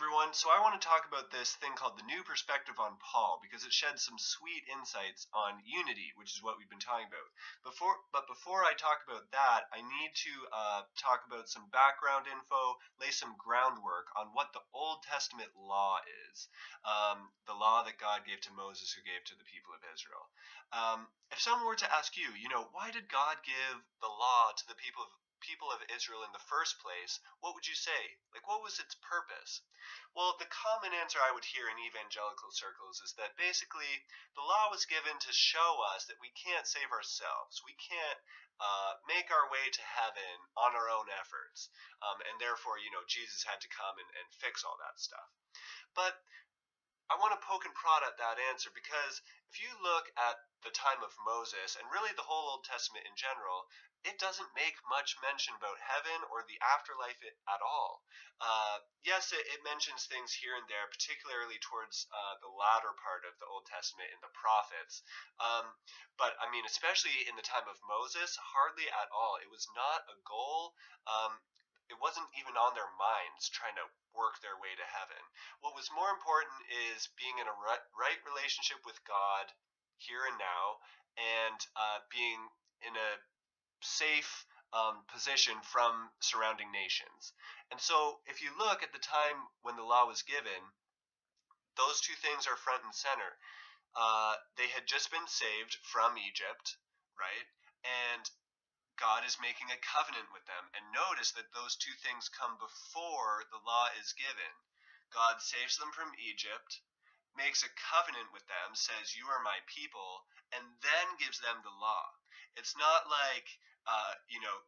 everyone. So I want to talk about this thing called the New Perspective on Paul because it sheds some sweet insights on unity, which is what we've been talking about. Before I talk about that, I need to talk about some background info, lay some groundwork on what the Old Testament law is, the law that God gave to Moses, who gave to the people of Israel. If someone were to ask you, why did God give the law to the people of Israel in the first place, what would you say? Like, what was its purpose? Well, the common answer I would hear in evangelical circles is that basically the law was given to show us that we can't save ourselves. We can't make our way to heaven on our own efforts. And therefore, Jesus had to come and fix all that stuff. But I want to poke and prod at that answer because if you look at the time of Moses and really the whole Old Testament in general, it doesn't make much mention about heaven or the afterlife at all. Yes, it mentions things here and there, particularly towards the latter part of the Old Testament in the prophets. But I mean, especially in the time of Moses, hardly at all. It was not a goal. It wasn't even on their minds trying to work their way to heaven. What was more important is being in a right relationship with God here and now, and being in a safe position from surrounding nations. And so if you look at the time when the law was given, those two things are front and center. They had just been saved from Egypt, right? And God is making a covenant with them. And notice that those two things come before the law is given. God saves them from Egypt, makes a covenant with them, says, "You are my people," and then gives them the law. It's not like,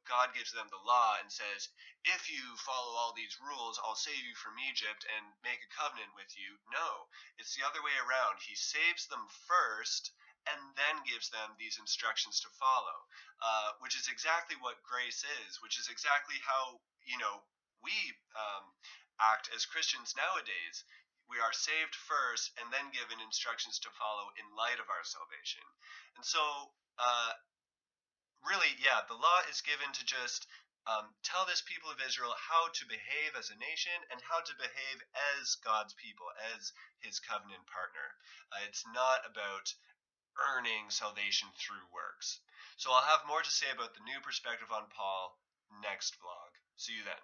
God gives them the law and says, "If you follow all these rules, I'll save you from Egypt and make a covenant with you." No, it's the other way around. He saves them first and then gives them these instructions to follow, which is exactly what grace is, which is exactly how, we act as Christians nowadays. We are saved first and then given instructions to follow in light of our salvation. And so, really, yeah, the law is given to just tell this people of Israel how to behave as a nation and how to behave as God's people, as his covenant partner. It's not about earning salvation through works. So I'll have more to say about the New Perspective on Paul next vlog. See you then.